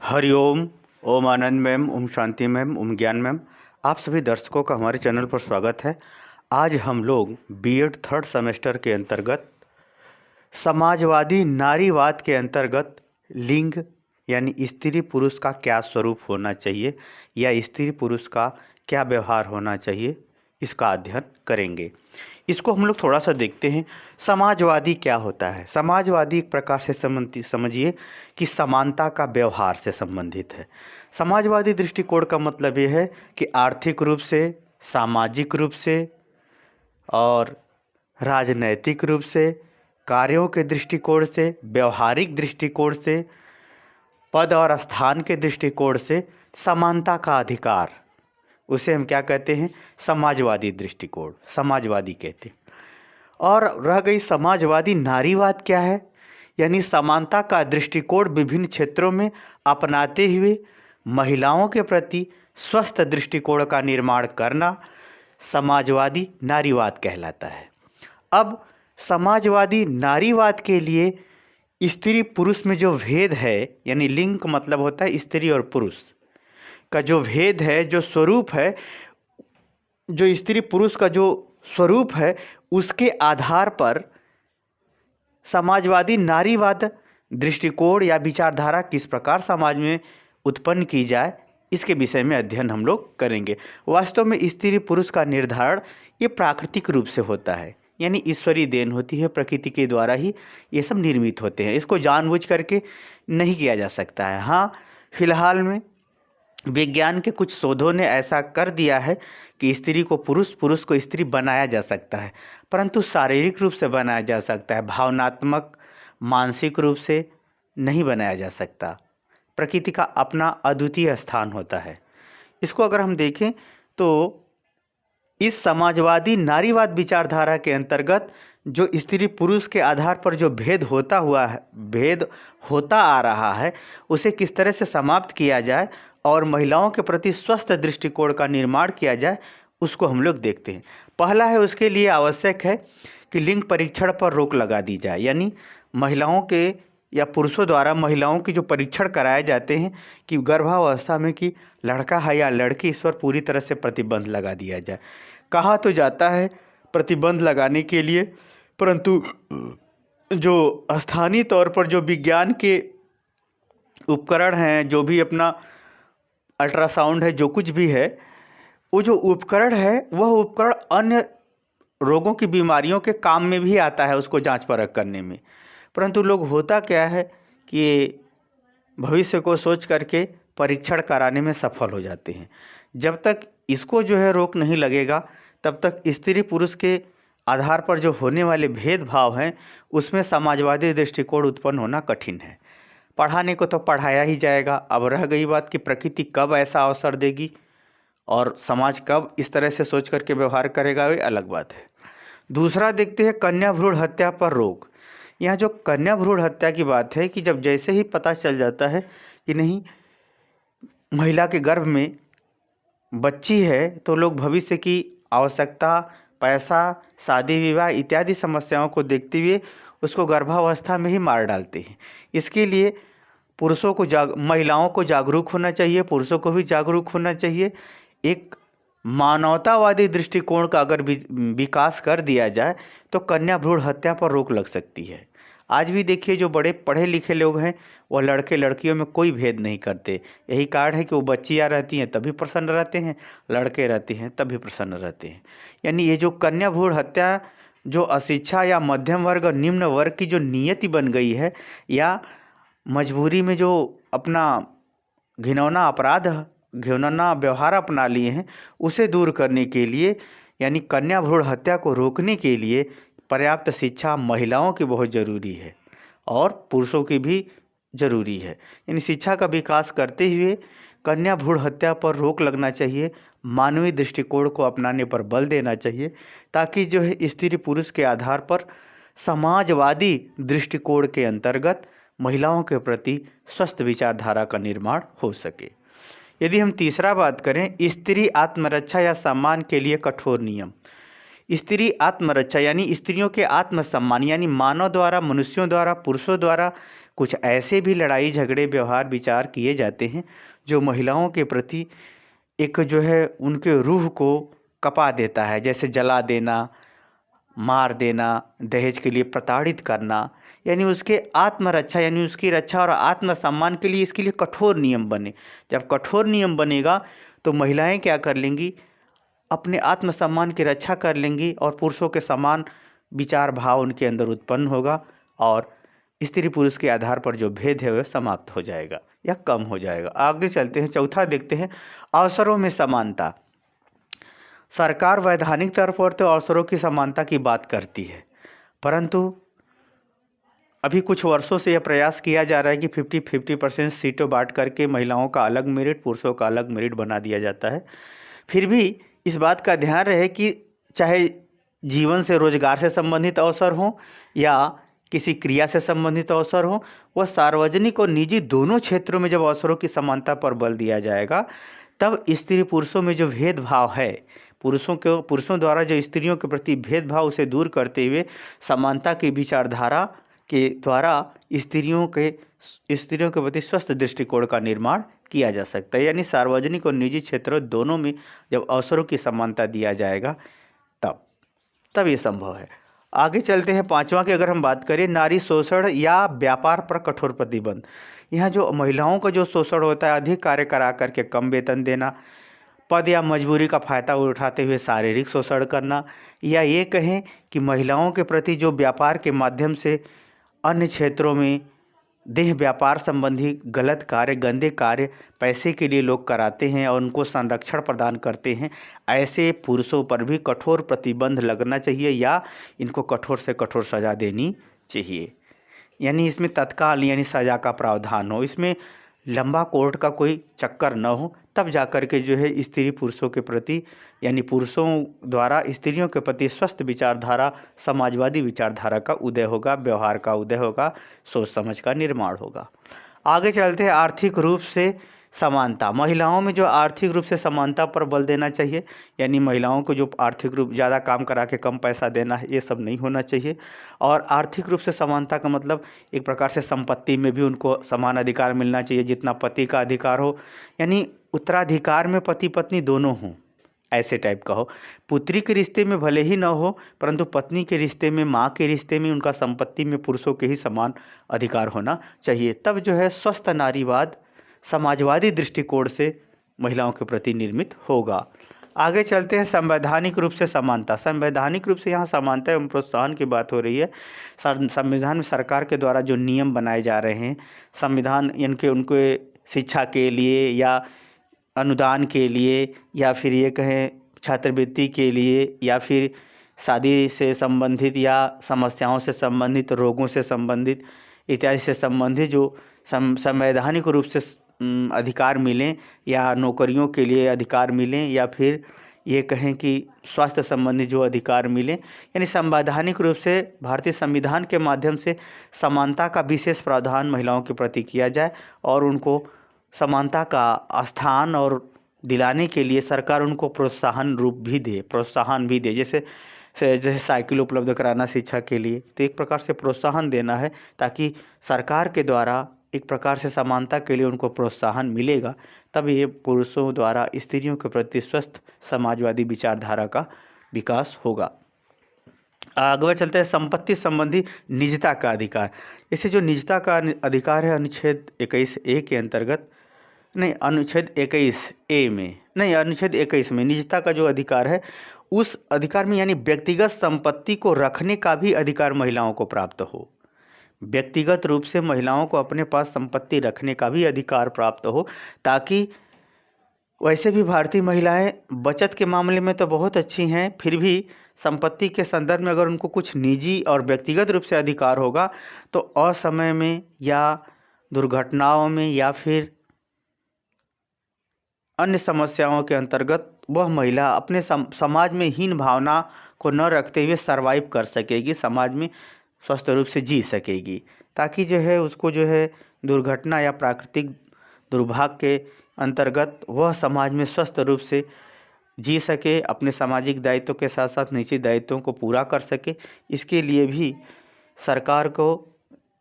हरिओम। ओम आनंद ma'am, Om Shanti ma'am, ओम ज्ञान ma'am. आप सभी दर्शकों का हमारे चैनल पर स्वागत है। आज हम लोग बीएड थर्ड सेमेस्टर के अंतर्गत समाजवादी नारीवाद के अंतर्गत लिंग यानी स्त्री पुरुष का क्या स्वरूप होना चाहिए या स्त्री पुरुष का क्या व्यवहार होना चाहिए, इसका अध्ययन करेंगे। इसको हम लोग थोड़ा सा देखते हैं। समाजवादी क्या होता है? समाजवादी एक प्रकार से समझिए कि समानता का व्यवहार से संबंधित है। समाजवादी दृष्टिकोण का मतलब ये है कि आर्थिक रूप से, सामाजिक रूप से और राजनैतिक रूप से, कार्यों के दृष्टिकोण से, व्यवहारिक दृष्टिकोण से, पद और स्थान के दृष्टिकोण से समानता का अधिकार, उसे हम क्या कहते हैं? समाजवादी दृष्टिकोण, समाजवादी कहते हैं। और रह गई समाजवादी नारीवाद क्या है? यानी समानता का दृष्टिकोण विभिन्न क्षेत्रों में अपनाते हुए महिलाओं के प्रति स्वस्थ दृष्टिकोण का निर्माण करना समाजवादी नारीवाद कहलाता है। अब समाजवादी नारीवाद के लिए स्त्री पुरुष में जो भेद है, यानी लिंग का मतलब होता है स्त्री और पुरुष का जो भेद है, जो स्वरूप है, जो स्त्री पुरुष का जो स्वरूप है, उसके आधार पर समाजवादी नारीवाद दृष्टिकोण या विचारधारा किस प्रकार समाज में उत्पन्न की जाए, इसके विषय में अध्ययन हम लोग करेंगे। वास्तव में स्त्री पुरुष का निर्धारण ये प्राकृतिक रूप से होता है, यानी ईश्वरीय देन होती है, प्रकृति के द्वारा ही ये सब निर्मित होते हैं। इसको जानबूझ करके नहीं किया जा सकता है। हाँ, फिलहाल में विज्ञान के कुछ शोधों ने ऐसा कर दिया है कि स्त्री को पुरुष, पुरुष को स्त्री बनाया जा सकता है, परंतु शारीरिक रूप से बनाया जा सकता है, भावनात्मक मानसिक रूप से नहीं बनाया जा सकता। प्रकृति का अपना अद्वितीय स्थान होता है। इसको अगर हम देखें तो इस समाजवादी नारीवाद विचारधारा के अंतर्गत जो स्त्री पुरुष के आधार पर जो भेद होता आ रहा है, उसे किस तरह से समाप्त किया जाए और महिलाओं के प्रति स्वस्थ दृष्टिकोण का निर्माण किया जाए, उसको हम लोग देखते हैं। पहला है, उसके लिए आवश्यक है कि लिंग परीक्षण पर रोक लगा दी जाए, यानी महिलाओं के या पुरुषों द्वारा महिलाओं की जो परीक्षण कराए जाते हैं कि गर्भावस्था में कि लड़का है या लड़की, इस पर पूरी तरह से प्रतिबंध लगा दिया जाए। कहा तो जाता है प्रतिबंध लगाने के लिए, परंतु जो स्थानीय तौर पर जो विज्ञान के उपकरण हैं, जो भी अपना अल्ट्रासाउंड है, जो कुछ भी है, वो जो उपकरण है वह उपकरण अन्य रोगों की बीमारियों के काम में भी आता है, उसको जांच परख करने में। परंतु लोग होता क्या है कि भविष्य को सोच करके परीक्षण कराने में सफल हो जाते हैं। जब तक इसको जो है रोक नहीं लगेगा, तब तक स्त्री पुरुष के आधार पर जो होने वाले भेदभाव हैं, उसमें समाजवादी दृष्टिकोण उत्पन्न होना कठिन है। पढ़ाने को तो पढ़ाया ही जाएगा। अब रह गई बात कि प्रकृति कब ऐसा अवसर देगी और समाज कब इस तरह से सोच करके व्यवहार करेगा, ये अलग बात है। दूसरा देखते हैं कन्या भ्रूण हत्या पर रोक। यहाँ जो कन्या भ्रूण हत्या की बात है कि जब जैसे ही पता चल जाता है कि नहीं महिला के गर्भ में बच्ची है, तो लोग भविष्य की आवश्यकता, पैसा, शादी विवाह इत्यादि समस्याओं को देखते हुए उसको गर्भावस्था में ही मार डालते हैं। इसके लिए पुरुषों को महिलाओं को जागरूक होना चाहिए, पुरुषों को भी जागरूक होना चाहिए। एक मानवतावादी दृष्टिकोण का अगर विकास कर दिया जाए तो कन्या भ्रूण हत्या पर रोक लग सकती है। आज भी देखिए जो बड़े पढ़े लिखे लोग हैं, वह लड़के लड़कियों में कोई भेद नहीं करते। यही कारण है कि वो बच्चियाँ रहती हैं तभी प्रसन्न रहते हैं, लड़के रहते हैं तभी प्रसन्न रहते हैं। यानी ये जो कन्या भ्रूण हत्या जो अशिक्षा या मध्यम वर्ग और निम्न वर्ग की जो नियति बन गई है, या मजबूरी में जो अपना घिनौना व्यवहार अपना लिए हैं, उसे दूर करने के लिए, यानी कन्या भ्रूण हत्या को रोकने के लिए पर्याप्त शिक्षा महिलाओं की बहुत ज़रूरी है और पुरुषों की भी ज़रूरी है। यानी शिक्षा का विकास करते हुए कन्या भ्रूण हत्या पर रोक लगना चाहिए, मानवीय दृष्टिकोण को अपनाने पर बल देना चाहिए, ताकि जो है स्त्री पुरुष के आधार पर समाजवादी दृष्टिकोण के अंतर्गत महिलाओं के प्रति स्वस्थ विचारधारा का निर्माण हो सके। यदि हम तीसरा बात करें, स्त्री आत्मरक्षा या सम्मान के लिए कठोर नियम। स्त्री आत्मरक्षा यानी स्त्रियों के आत्मसम्मान यानी मानव द्वारा, मनुष्यों द्वारा, पुरुषों द्वारा कुछ ऐसे भी लड़ाई झगड़े व्यवहार विचार किए जाते हैं जो महिलाओं के प्रति एक जो है उनके रूह को कपा देता है, जैसे जला देना, मार देना, दहेज के लिए प्रताड़ित करना। यानी उसके आत्मरक्षा यानी उसकी रक्षा और आत्मसम्मान के लिए इसके लिए कठोर नियम बने। जब कठोर नियम बनेगा तो महिलाएं क्या कर लेंगी, अपने आत्मसम्मान की रक्षा कर लेंगी और पुरुषों के समान विचार भाव उनके अंदर उत्पन्न होगा और स्त्री पुरुष के आधार पर जो भेद है वह समाप्त हो जाएगा या कम हो जाएगा। आगे चलते हैं, चौथा देखते हैं, अवसरों में समानता। सरकार वैधानिक तौर पर तो अवसरों की समानता की बात करती है, परंतु अभी कुछ वर्षों से यह प्रयास किया जा रहा है कि 50-50% सीटों बांट करके महिलाओं का अलग मेरिट, पुरुषों का अलग मेरिट बना दिया जाता है। फिर भी इस बात का ध्यान रहे कि चाहे जीवन से रोजगार से संबंधित अवसर हो या किसी क्रिया से संबंधित अवसर हो, वह सार्वजनिक और निजी दोनों क्षेत्रों में जब अवसरों की समानता पर बल दिया जाएगा तब स्त्री पुरुषों में जो भेदभाव है, पुरुषों द्वारा जो स्त्रियों के प्रति भेदभाव उसे दूर करते हुए समानता की विचारधारा के द्वारा स्त्रियों के प्रति स्वस्थ दृष्टिकोण का निर्माण किया जा सकता है। यानी सार्वजनिक और निजी क्षेत्रों दोनों में जब अवसरों की समानता दिया जाएगा तब ये संभव है। आगे चलते हैं, पांचवा की अगर हम बात करें, नारी शोषण या व्यापार पर कठोर प्रतिबंध। यहाँ जो महिलाओं का जो शोषण होता है, अधिक कार्य करा करके कम वेतन देना, पद या मजबूरी का फायदा उठाते हुए शारीरिक शोषण करना, या ये कहें कि महिलाओं के प्रति जो व्यापार के माध्यम से अन्य क्षेत्रों में देह व्यापार संबंधी गलत कार्य, गंदे कार्य पैसे के लिए लोग कराते हैं और उनको संरक्षण प्रदान करते हैं, ऐसे पुरुषों पर भी कठोर प्रतिबंध लगना चाहिए या इनको कठोर से कठोर सज़ा देनी चाहिए। यानी इसमें तत्काल यानी सज़ा का प्रावधान हो, इसमें लंबा कोर्ट का कोई चक्कर न हो, तब जाकर के जो है स्त्री पुरुषों के प्रति यानी पुरुषों द्वारा स्त्रियों के प्रति स्वस्थ विचारधारा, समाजवादी विचारधारा का उदय होगा, व्यवहार का उदय होगा, सोच समझ का निर्माण होगा। आगे चलते हैं, आर्थिक रूप से समानता। महिलाओं में जो आर्थिक रूप से समानता पर बल देना चाहिए, यानी महिलाओं को जो आर्थिक रूप ज़्यादा काम करा के कम पैसा देना है, ये सब नहीं होना चाहिए। और आर्थिक रूप से समानता का मतलब एक प्रकार से संपत्ति में भी उनको समान अधिकार मिलना चाहिए जितना पति का अधिकार हो, यानी उत्तराधिकार में पति पत्नी दोनों हों, ऐसे टाइप का हो। पुत्री के रिश्ते में भले ही न हो, परंतु पत्नी के रिश्ते में, माँ के रिश्ते में उनका संपत्ति में पुरुषों के ही समान अधिकार होना चाहिए। तब जो है स्वस्थ नारीवाद समाजवादी दृष्टिकोण से महिलाओं के प्रति निर्मित होगा। आगे चलते हैं, संवैधानिक रूप से समानता। संवैधानिक रूप से यहाँ समानता एवं प्रोत्साहन की बात हो रही है। संविधान में सरकार के द्वारा जो नियम बनाए जा रहे हैं, संविधान उनके शिक्षा के लिए या अनुदान के लिए या फिर ये कहें छात्रवृत्ति के लिए या फिर शादी से संबंधित या समस्याओं से संबंधित, रोगों से संबंधित इत्यादि से संबंधित जो संवैधानिक रूप से अधिकार मिलें या नौकरियों के लिए अधिकार मिलें या फिर ये कहें कि स्वास्थ्य संबंधी जो अधिकार मिलें, यानी संवैधानिक रूप से भारतीय संविधान के माध्यम से समानता का विशेष प्रावधान महिलाओं के प्रति किया जाए और उनको समानता का स्थान और दिलाने के लिए सरकार उनको प्रोत्साहन भी दे, जैसे साइकिल उपलब्ध कराना शिक्षा के लिए, तो एक प्रकार से प्रोत्साहन देना है ताकि सरकार के द्वारा एक प्रकार से समानता के लिए उनको प्रोत्साहन मिलेगा, तब ये पुरुषों द्वारा स्त्रियों के प्रति स्वस्थ समाजवादी विचारधारा का विकास होगा। आगे चलते हैं, संपत्ति संबंधी निजता का अधिकार। इसे जो निजता का अधिकार है अनुच्छेद 21A के अंतर्गत अनुच्छेद 21 में निजता का जो अधिकार है, उस अधिकार में यानी व्यक्तिगत संपत्ति को रखने का भी अधिकार महिलाओं को प्राप्त हो। व्यक्तिगत रूप से महिलाओं को अपने पास संपत्ति रखने का भी अधिकार प्राप्त हो, ताकि वैसे भी भारतीय महिलाएं बचत के मामले में तो बहुत अच्छी हैं, फिर भी संपत्ति के संदर्भ में अगर उनको कुछ निजी और व्यक्तिगत रूप से अधिकार होगा तो असमय में या दुर्घटनाओं में या फिर अन्य समस्याओं के अंतर्गत वह महिला अपने समाज में हीन भावना को न रखते हुए सरवाइव कर सकेगी, समाज में स्वस्थ रूप से जी सकेगी, ताकि जो है उसको जो है दुर्घटना या प्राकृतिक दुर्भाग्य के अंतर्गत वह समाज में स्वस्थ रूप से जी सके, अपने सामाजिक दायित्व के साथ साथ निजी दायित्वों को पूरा कर सके। इसके लिए भी सरकार को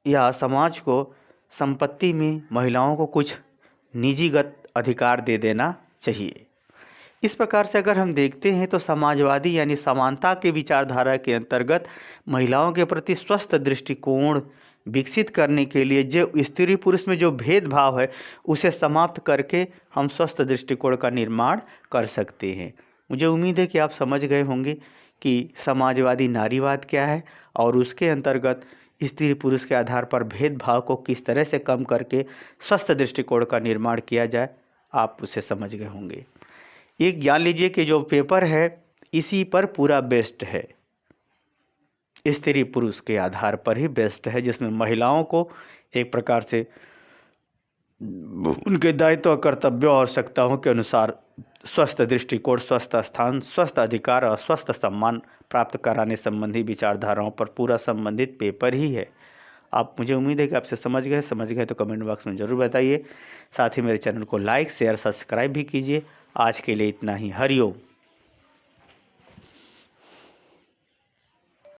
या समाज को संपत्ति में महिलाओं को कुछ निजीगत अधिकार दे देना चाहिए। इस प्रकार से अगर हम देखते हैं तो समाजवादी यानी समानता के विचारधारा के अंतर्गत महिलाओं के प्रति स्वस्थ दृष्टिकोण विकसित करने के लिए जो स्त्री पुरुष में जो भेदभाव है उसे समाप्त करके हम स्वस्थ दृष्टिकोण का निर्माण कर सकते हैं। मुझे उम्मीद है कि आप समझ गए होंगे कि समाजवादी नारीवाद क्या है और उसके अंतर्गत स्त्री पुरुष के आधार पर भेदभाव को किस तरह से कम करके स्वस्थ दृष्टिकोण का निर्माण किया जाए, आप उसे समझ गए होंगे। एक जान लीजिए कि जो पेपर है इसी पर पूरा बेस्ड है, स्त्री पुरुष के आधार पर ही बेस्ड है, जिसमें महिलाओं को एक प्रकार से उनके दायित्व और कर्तव्यों और आवश्यकताओं के अनुसार स्वस्थ दृष्टिकोण, स्वस्थ स्थान, स्वस्थ अधिकार और स्वस्थ सम्मान प्राप्त कराने संबंधी विचारधाराओं पर पूरा संबंधित पेपर ही है। आप, मुझे उम्मीद है कि आपसे समझ गए तो कमेंट बॉक्स में ज़रूर बताइए। साथ ही मेरे चैनल को लाइक शेयर सब्सक्राइब भी कीजिए। आज के लिए इतना ही। हरिओम।